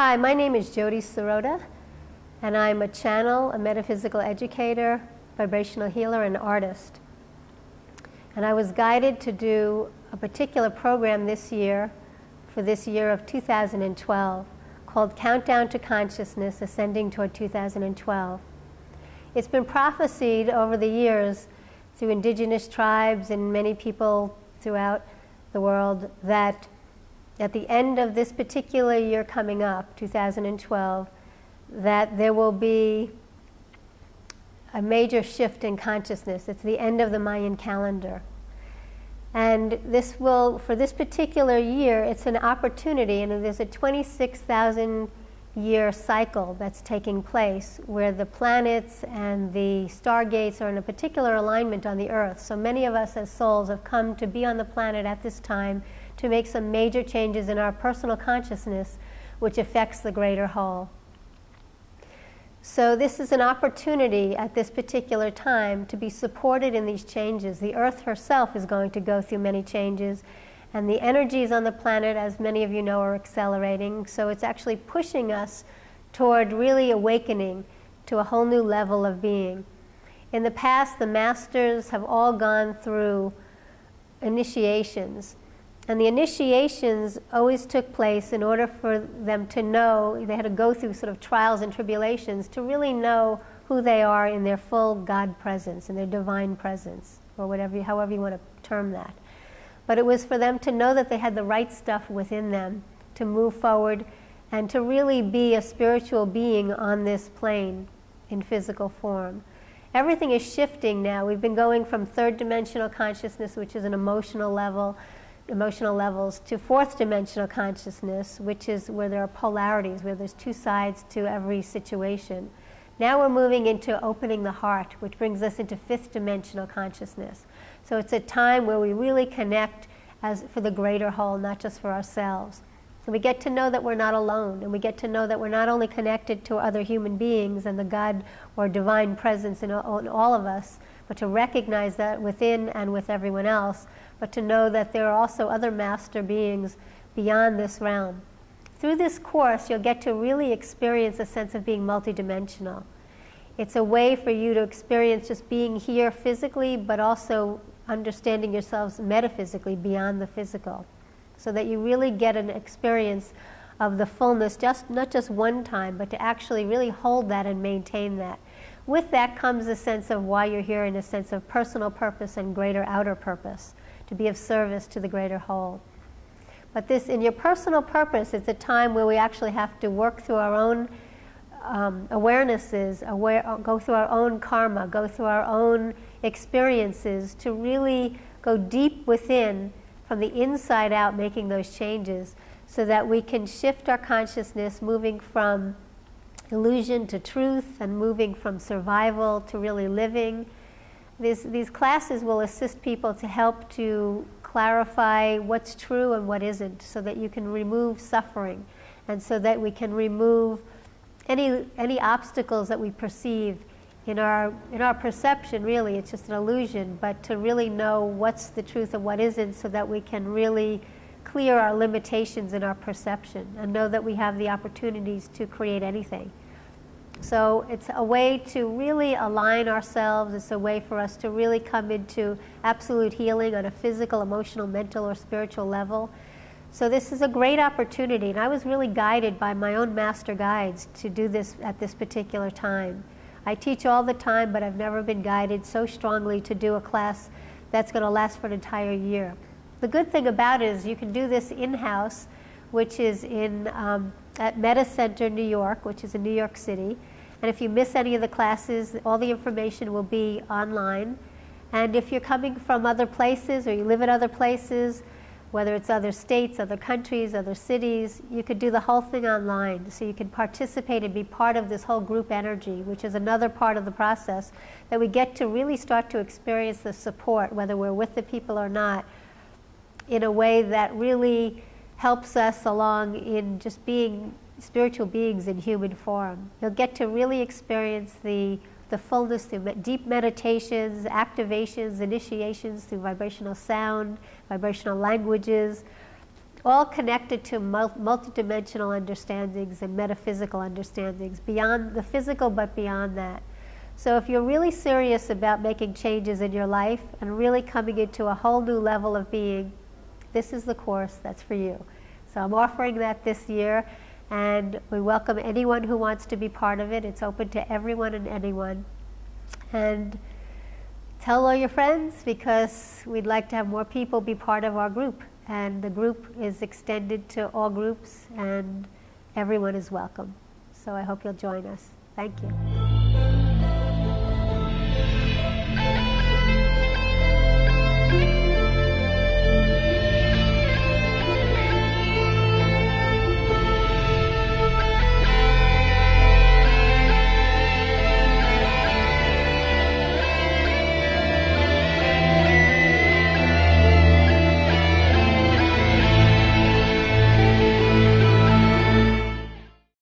Hi, my name is Jodi Serota, and I'm a channel, a metaphysical educator, vibrational healer, and artist. And I was guided to do a particular program this year, for this year of 2012, called Countdown to Consciousness, Ascending Toward 2012. It's been prophesied over the years through indigenous tribes and many people throughout the world that at the end of this particular year coming up, 2012, that there will be a major shift in consciousness. It's the end of the Mayan calendar. And this will, for this particular year, it's an opportunity, and there's a 26,000 year cycle that's taking place where the planets and the stargates are in a particular alignment on the earth. So many of us as souls have come to be on the planet at this time to make some major changes in our personal consciousness, which affects the greater whole. So this is an opportunity at this particular time to be supported in these changes. The earth herself is going to go through many changes, and the energies on the planet, as many of you know, are accelerating. So it's actually pushing us toward really awakening to a whole new level of being. In the past, the masters have all gone through initiations. And the initiations always took place in order for them to know, they had to go through sort of trials and tribulations to really know who they are in their full God presence, in their divine presence, or whatever, however you want to term that. But it was for them to know that they had the right stuff within them to move forward and to really be a spiritual being on this plane in physical form. Everything is shifting now. We've been going from third dimensional consciousness, which is an emotional levels, to fourth dimensional consciousness, which is where there are polarities, where there's two sides to every situation. Now we're moving into opening the heart, which brings us into fifth dimensional consciousness. So it's a time where we really connect as for the greater whole, not just for ourselves. So we get to know that we're not alone, and we get to know that we're not only connected to other human beings and the God or divine presence in all of us, but to recognize that within and with everyone else, but to know that there are also other master beings beyond this realm. Through this course, you'll get to really experience a sense of being multidimensional. It's a way for you to experience just being here physically, but also understanding yourselves metaphysically beyond the physical, so that you really get an experience of the fullness, not just one time, but to actually really hold that and maintain that. With that comes a sense of why you're here, and a sense of personal purpose and greater outer purpose, to be of service to the greater whole. But this, in your personal purpose, it's a time where we actually have to work through our own awarenesses, go through our own karma, go through our own experiences to really go deep within, from the inside out, making those changes so that we can shift our consciousness, moving from illusion to truth and moving from survival to really living. These classes will assist people to help to clarify what's true and what isn't, so that you can remove suffering, and so that we can remove any obstacles that we perceive in our perception. Really, it's just an illusion, but to really know what's the truth and what isn't, so that we can really clear our limitations in our perception and know that we have the opportunities to create anything. So it's a way to really align ourselves. It's a way for us to really come into absolute healing on a physical, emotional, mental, or spiritual level. So this is a great opportunity, and I was really guided by my own master guides to do this at this particular time. I teach all the time, but I've never been guided so strongly to do a class that's going to last for an entire year. The good thing about it is you can do this in-house, which is at Meta Center, New York, which is in New York City. And if you miss any of the classes, all the information will be online. And if you're coming from other places, or you live in other places, whether it's other states, other countries, other cities, you could do the whole thing online. So you can participate and be part of this whole group energy, which is another part of the process that we get to really start to experience the support, whether we're with the people or not, in a way that really helps us along in just being spiritual beings in human form. You'll get to really experience the fullness through deep meditations, activations, initiations through vibrational sound, vibrational languages, all connected to multidimensional understandings and metaphysical understandings, beyond the physical but beyond that. So if you're really serious about making changes in your life and really coming into a whole new level of being, this is the course that's for you. So I'm offering that this year, and we welcome anyone who wants to be part of it. It's open to everyone and anyone. And tell all your friends, because we'd like to have more people be part of our group. And the group is extended to all groups, and everyone is welcome. So I hope you'll join us. Thank you.